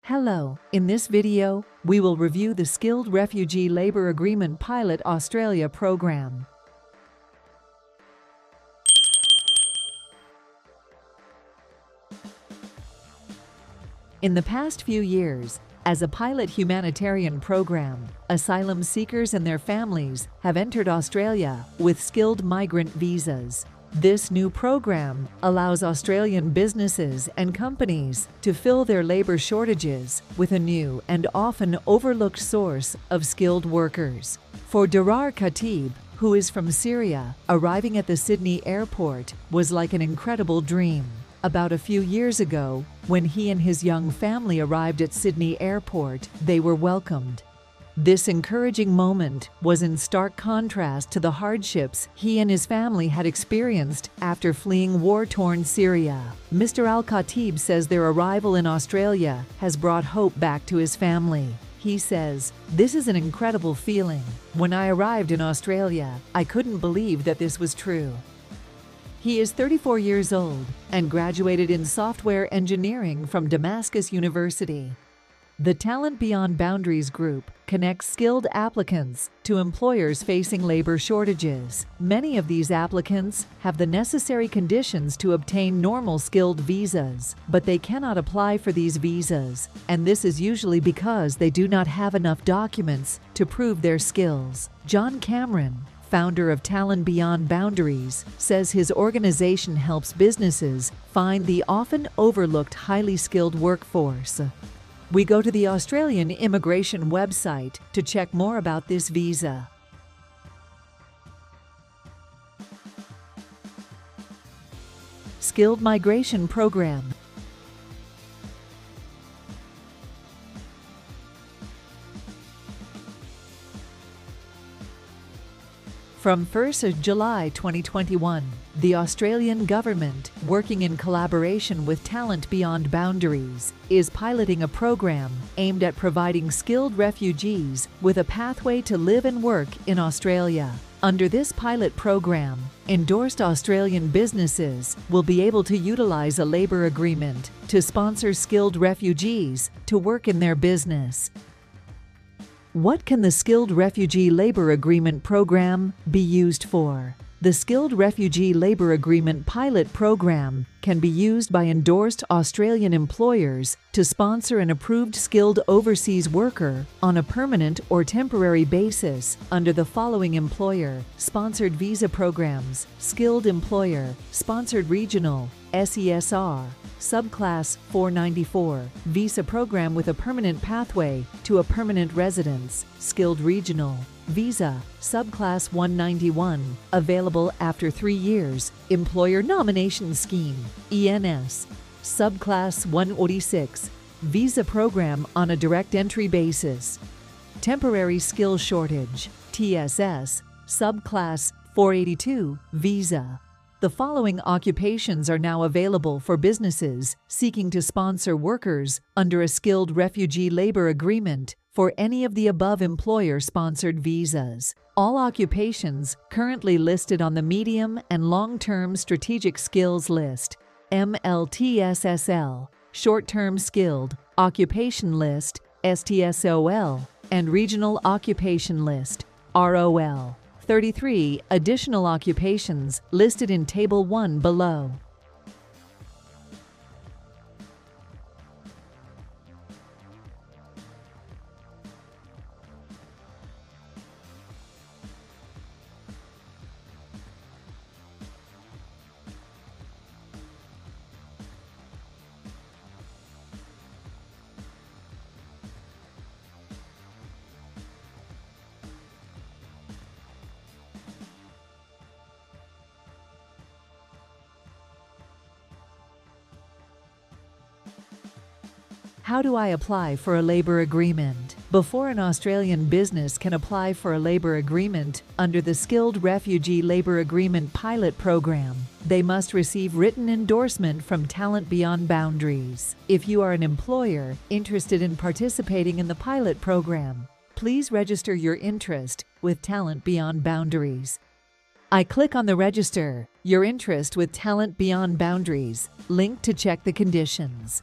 Hello, in this video, we will review the Skilled Refugee Labour Agreement Pilot Australia program. In the past few years, as a pilot humanitarian program, asylum seekers and their families have entered Australia with skilled migrant visas. This new program allows Australian businesses and companies to fill their labour shortages with a new and often overlooked source of skilled workers. For Darar Khatib, who is from Syria, arriving at the Sydney airport was like an incredible dream. About a few years ago, when he and his young family arrived at Sydney airport, they were welcomed. This encouraging moment was in stark contrast to the hardships he and his family had experienced after fleeing war-torn Syria. Mr. Al-Khatib says their arrival in Australia has brought hope back to his family. He says, "This is an incredible feeling. When I arrived in Australia, I couldn't believe that this was true." He is 34 years old and graduated in software engineering from Damascus University. The Talent Beyond Boundaries group connects skilled applicants to employers facing labor shortages. Many of these applicants have the necessary conditions to obtain normal skilled visas, but they cannot apply for these visas, and this is usually because they do not have enough documents to prove their skills. John Cameron, founder of Talent Beyond Boundaries, says his organization helps businesses find the often overlooked highly skilled workforce. We go to the Australian immigration website to check more about this visa. Skilled Migration Program. From 1st July 2021, the Australian government, working in collaboration with Talent Beyond Boundaries, is piloting a program aimed at providing skilled refugees with a pathway to live and work in Australia. Under this pilot program, endorsed Australian businesses will be able to utilize a labour agreement to sponsor skilled refugees to work in their business. What can the Skilled Refugee Labour Agreement program be used for? The Skilled Refugee Labour Agreement pilot program can be used by endorsed Australian employers to sponsor an approved skilled overseas worker on a permanent or temporary basis under the following employer-sponsored visa programs: Skilled Employer, Sponsored Regional, SESR, Subclass 494, Visa Program with a permanent pathway to a permanent residence, Skilled Regional, Visa, Subclass 191, available after 3 years, Employer Nomination Scheme, ENS, Subclass 146, Visa Program on a direct entry basis, Temporary Skill Shortage, TSS, Subclass 482, Visa. The following occupations are now available for businesses seeking to sponsor workers under a skilled refugee labor agreement for any of the above employer-sponsored visas. All occupations currently listed on the Medium and Long-Term Strategic Skills List, MLTSSL, Short-Term Skilled Occupation List, STSOL, and Regional Occupation List, ROL. 33 additional occupations listed in Table 1 below. How do I apply for a labour agreement? Before an Australian business can apply for a labour agreement under the Skilled Refugee Labour Agreement pilot program, they must receive written endorsement from Talent Beyond Boundaries. If you are an employer interested in participating in the pilot program, please register your interest with Talent Beyond Boundaries. I click on the Register Your Interest with Talent Beyond Boundaries link to check the conditions.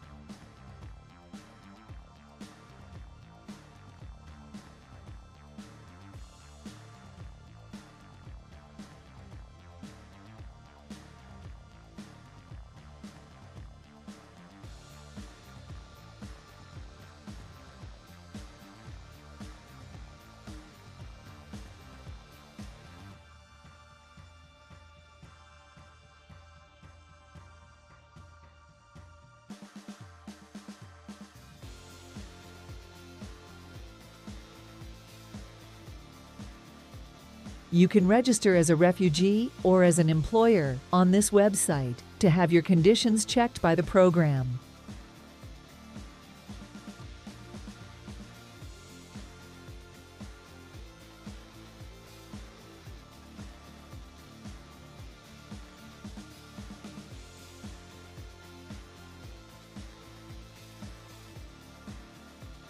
You can register as a refugee or as an employer on this website to have your conditions checked by the program.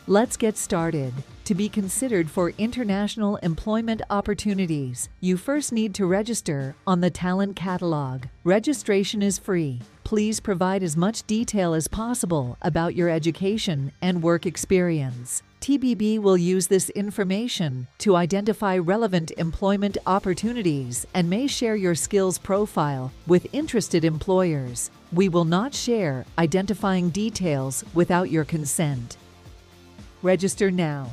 Let's get started. To be considered for international employment opportunities, you first need to register on the Talent Catalog. Registration is free. Please provide as much detail as possible about your education and work experience. TBB will use this information to identify relevant employment opportunities and may share your skills profile with interested employers. We will not share identifying details without your consent. Register now